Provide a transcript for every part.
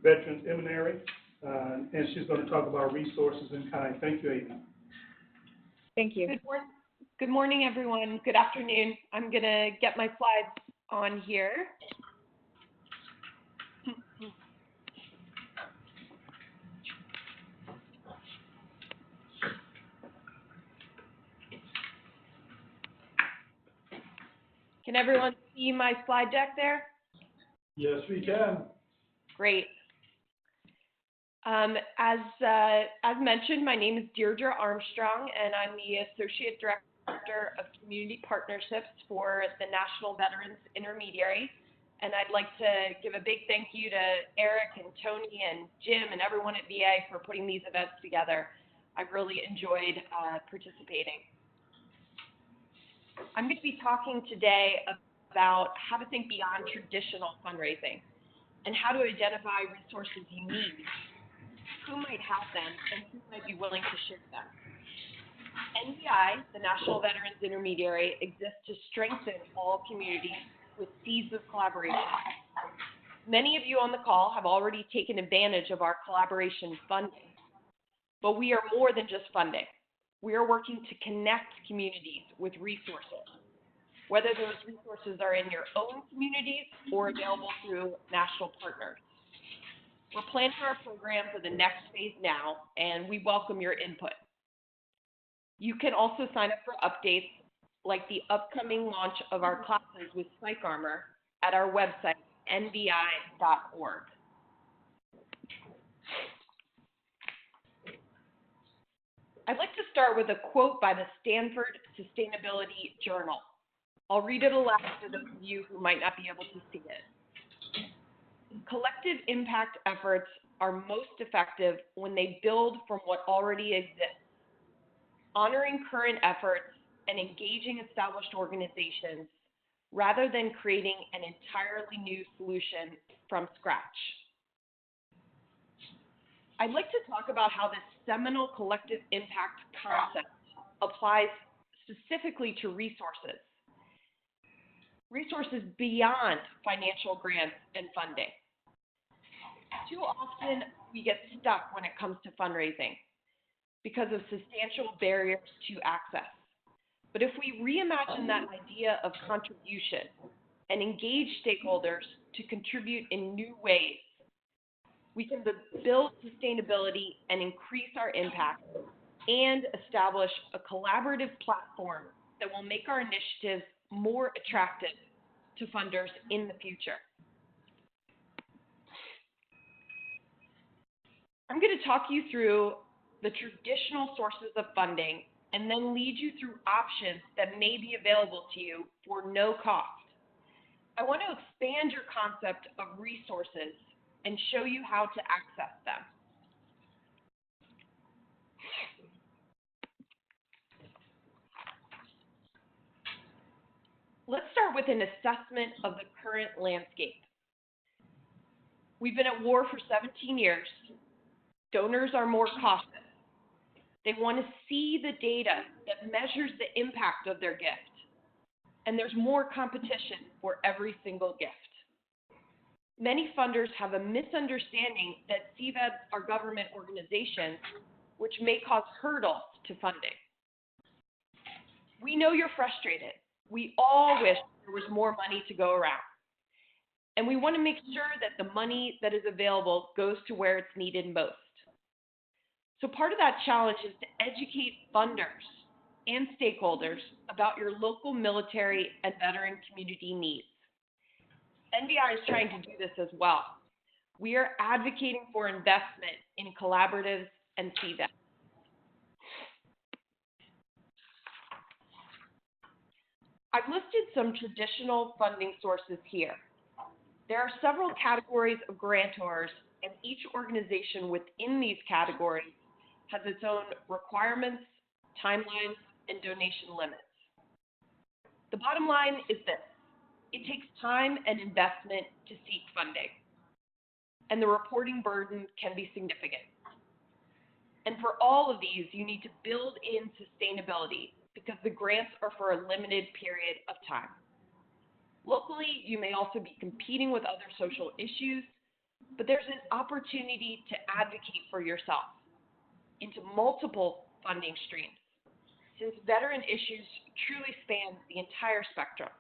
Veterans Eminary, and she's going to talk about resources in kind. Thank you, Aiden. Thank you. Good morning, everyone. Good afternoon. I'm going to get my slides on here. Can everyone see my slide deck there? Yes, we can. Great. As mentioned, my name is Deirdre Armstrong, and I'm the Associate Director of Community Partnerships for the National Veterans Intermediary. And I'd like to give a big thank you to Eric and Tony and Jim and everyone at VA for putting these events together. I've really enjoyed participating. I'm going to be talking today about how to think beyond traditional fundraising and how to identify resources you need, who might have them, and who might be willing to share them. NVI, the National Veterans Intermediary, exists to strengthen all communities with seeds of collaboration. Many of you on the call have already taken advantage of our collaboration funding, but we are more than just funding. We are working to connect communities with resources, whether those resources are in your own communities or available through national partners. We're planning our program for the next phase now, and we welcome your input. You can also sign up for updates like the upcoming launch of our classes with Psych Armor at our website, nvi.org. I'd like to start with a quote by the Stanford Sustainability Journal. I'll read it aloud for those of you who might not be able to see it. Collective impact efforts are most effective when they build from what already exists, honoring current efforts and engaging established organizations rather than creating an entirely new solution from scratch. I'd like to talk about how this seminal collective impact concept applies specifically to resources beyond financial grants and funding. Too often, we get stuck when it comes to fundraising because of substantial barriers to access. But if we reimagine that idea of contribution and engage stakeholders to contribute in new ways, we can build sustainability and increase our impact and establish a collaborative platform that will make our initiatives more attractive to funders in the future. I'm going to talk you through the traditional sources of funding and then lead you through options that may be available to you for no cost. I want to expand your concept of resources and show you how to access them. Let's start with an assessment of the current landscape. We've been at war for 17 years. Donors are more cautious. They want to see the data that measures the impact of their gift. And there's more competition for every single gift. Many funders have a misunderstanding that CVEBs are government organizations, which may cause hurdles to funding. We know you're frustrated. We all wish there was more money to go around. And we want to make sure that the money that is available goes to where it's needed most. So part of that challenge is to educate funders and stakeholders about your local military and veteran community needs. NVI is trying to do this as well. We are advocating for investment in collaboratives and CVEBs. I've listed some traditional funding sources here. There are several categories of grantors, and each organization within these categories has its own requirements, timelines, and donation limits. The bottom line is this: it takes time and investment to seek funding, and the reporting burden can be significant. And for all of these, you need to build in sustainability because the grants are for a limited period of time. Locally, you may also be competing with other social issues, but there's an opportunity to advocate for yourself into multiple funding streams, since veteran issues truly span the entire spectrum.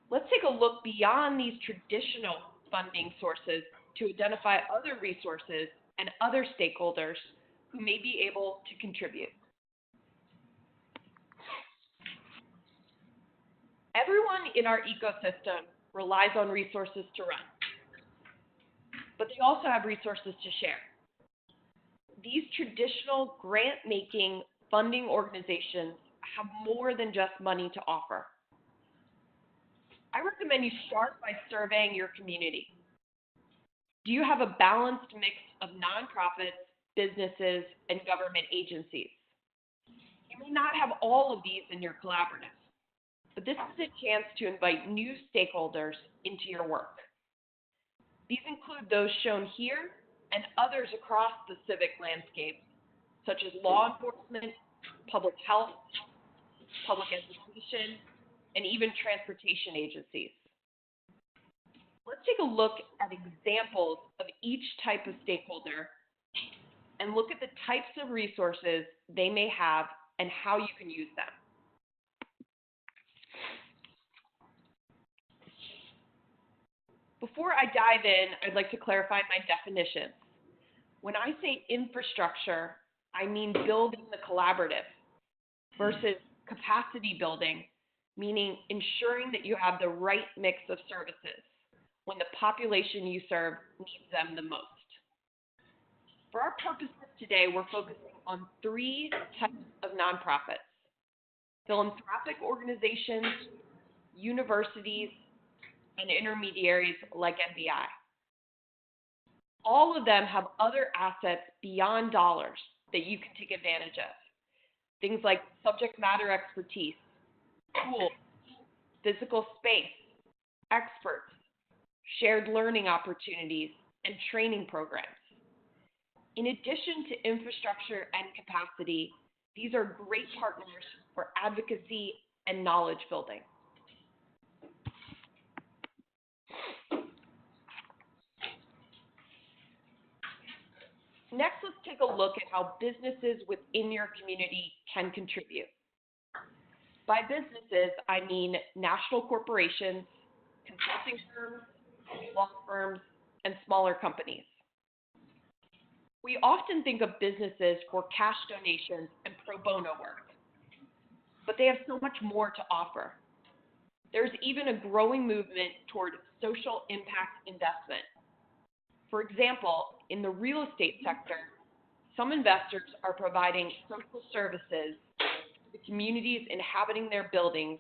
Let's take a look beyond these traditional funding sources to identify other resources and other stakeholders who may be able to contribute. Everyone in our ecosystem relies on resources to run, but they also have resources to share. These traditional grant-making funding organizations have more than just money to offer. I recommend you start by surveying your community. Do you have a balanced mix of nonprofits, businesses, and government agencies? You may not have all of these in your collaborative, but this is a chance to invite new stakeholders into your work. These include those shown here and others across the civic landscape, such as law enforcement, public health, public education, and even transportation agencies. Let's take a look at examples of each type of stakeholder and look at the types of resources they may have and how you can use them. Before I dive in, I'd like to clarify my definitions. When I say infrastructure, I mean building the collaborative versus capacity building, meaning ensuring that you have the right mix of services when the population you serve needs them the most. For our purposes today, we're focusing on 3 types of nonprofits: philanthropic organizations, universities, and intermediaries like NBI. All of them have other assets beyond dollars that you can take advantage of. Things like subject matter expertise, tools, physical space, experts, shared learning opportunities, and training programs. In addition to infrastructure and capacity, these are great partners for advocacy and knowledge building. Next, let's take a look at how businesses within your community can contribute. By businesses, I mean national corporations, consulting firms, law firms, and smaller companies. We often think of businesses for cash donations and pro bono work, but they have so much more to offer. There's even a growing movement toward social impact investment. For example, in the real estate sector, some investors are providing social services to the communities inhabiting their buildings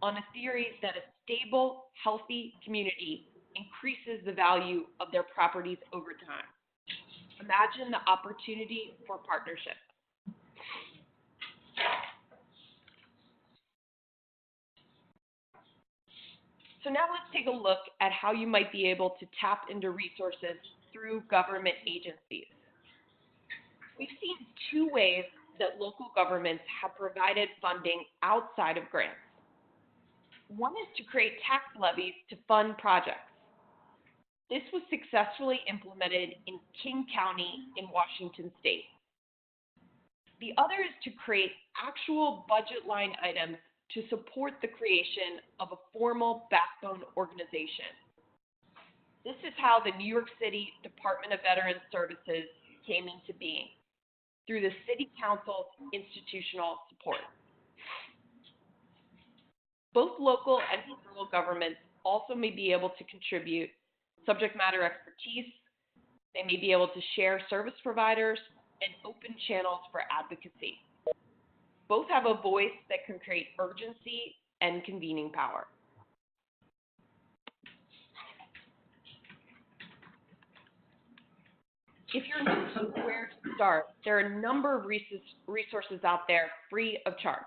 on a theory that a stable, healthy community increases the value of their properties over time. Imagine the opportunity for partnership. So now let's take a look at how you might be able to tap into resources through government agencies. We've seen 2 ways that local governments have provided funding outside of grants. One is to create tax levies to fund projects. This was successfully implemented in King County in Washington State. The other is to create actual budget line items to support the creation of a formal backbone organization. This is how the New York City Department of Veterans Services came into being, through the City Council's institutional support. Both local and federal governments also may be able to contribute subject matter expertise. They may be able to share service providers and open channels for advocacy. Both have a voice that can create urgency and convening power. If you're not sure where to start, there are a number of resources out there free of charge.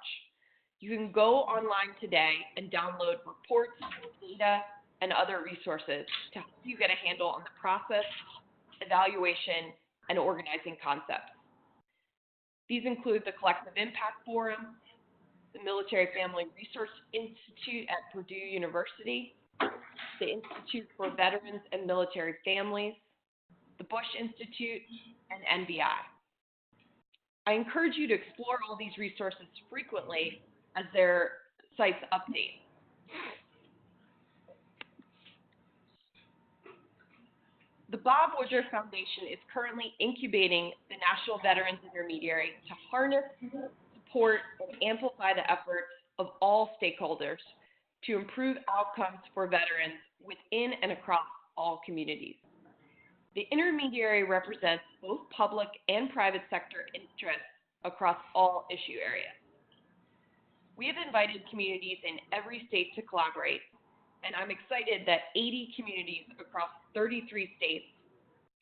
You can go online today and download reports, data, and other resources to help you get a handle on the process, evaluation, and organizing concepts. These include the Collective Impact Forum, the Military Family Resource Institute at Purdue University, the Institute for Veterans and Military Families, the Bush Institute, and NVI. I encourage you to explore all these resources frequently as their sites update. The Bob Woodruff Foundation is currently incubating the National Veterans Intermediary to harness, support, and amplify the efforts of all stakeholders to improve outcomes for veterans within and across all communities. The intermediary represents both public and private sector interests across all issue areas. We have invited communities in every state to collaborate, and I'm excited that 80 communities across 33 states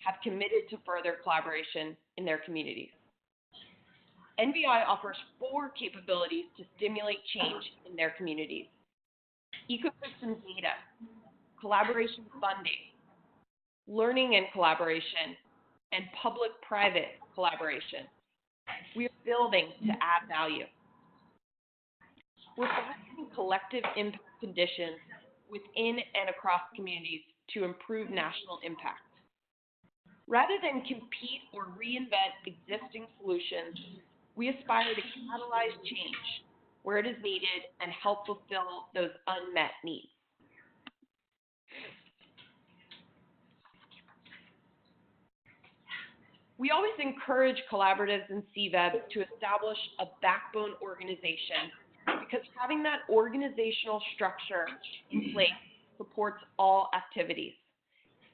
have committed to further collaboration in their communities. NVI offers 4 capabilities to stimulate change in their communities: ecosystem data, collaboration funding, learning and collaboration, and public-private collaboration. We are building to add value. We're fostering collective impact conditions within and across communities to improve national impact. Rather than compete or reinvent existing solutions, we aspire to catalyze change where it is needed and help fulfill those unmet needs. We always encourage collaboratives and CVEBs to establish a backbone organization because having that organizational structure in place supports all activities,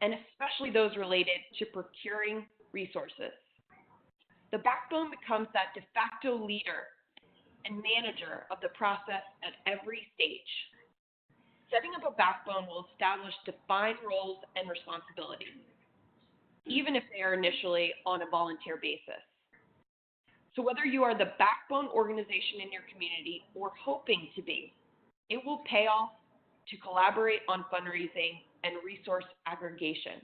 and especially those related to procuring resources. The backbone becomes that de facto leader and manager of the process at every stage. Setting up a backbone will establish defined roles and responsibilities, even if they are initially on a volunteer basis. So whether you are the backbone organization in your community or hoping to be, it will pay off to collaborate on fundraising and resource aggregation.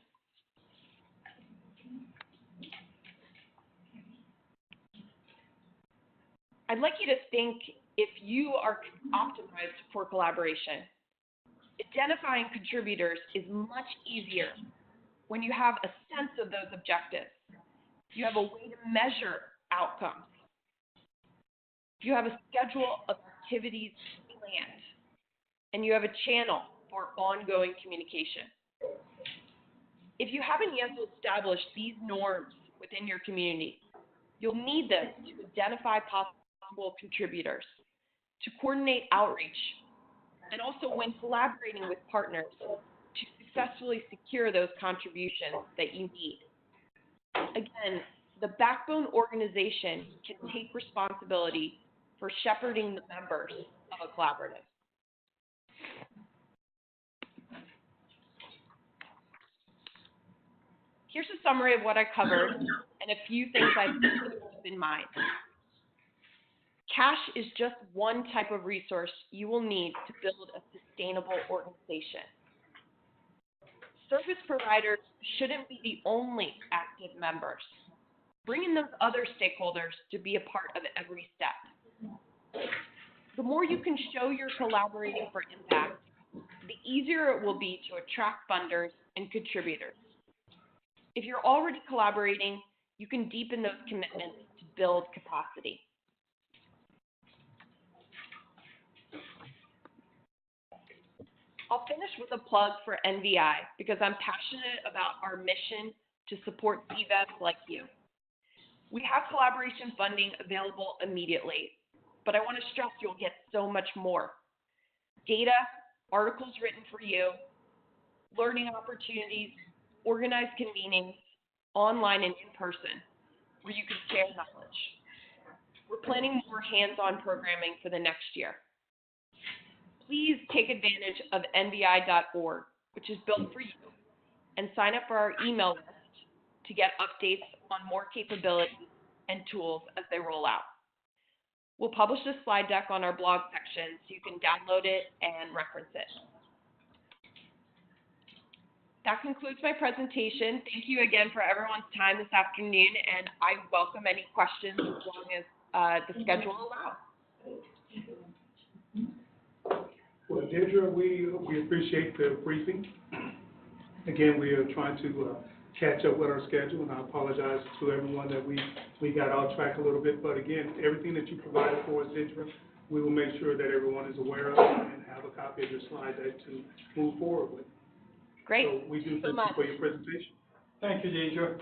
I'd like you to think if you are optimized for collaboration. Identifying contributors is much easier when you have a sense of those objectives. You have a way to measure outcomes. You have a schedule of activities planned, and you have a channel for ongoing communication. If you haven't yet established these norms within your community, you'll need them to identify possible contributors, to coordinate outreach, and also when collaborating with partners to successfully secure those contributions that you need. Again, the backbone organization can take responsibility for shepherding the members of a collaborative. Here's a summary of what I covered and a few things I've keep in mind. Cash is just one type of resource you will need to build a sustainable organization. Service providers shouldn't be the only active members. Bring in those other stakeholders to be a part of every step. The more you can show you're collaborating for impact, the easier it will be to attract funders and contributors. If you're already collaborating, you can deepen those commitments to build capacity. I'll finish with a plug for NVI because I'm passionate about our mission to support CVEBs like you. We have collaboration funding available immediately, but I want to stress you'll get so much more. Data, articles written for you, learning opportunities, organized convenings, online and in person, where you can share knowledge. We're planning more hands-on programming for the next year. Please take advantage of nvi.org, which is built for you, and sign up for our email list to get updates on more capabilities and tools as they roll out. We'll publish this slide deck on our blog section so you can download it and reference it. That concludes my presentation. Thank you again for everyone's time this afternoon, and I welcome any questions as long as the schedule allows. Well, Deirdre, we appreciate the briefing. Again, we are trying to catch up with our schedule, and I apologize to everyone that we got off track a little bit. But again, everything that you provided for us, Deirdre, we will make sure that everyone is aware of and have a copy of your slide deck to move forward with. Great. So we do Thank you so thank you much. for your presentation. Thank you, Deidre.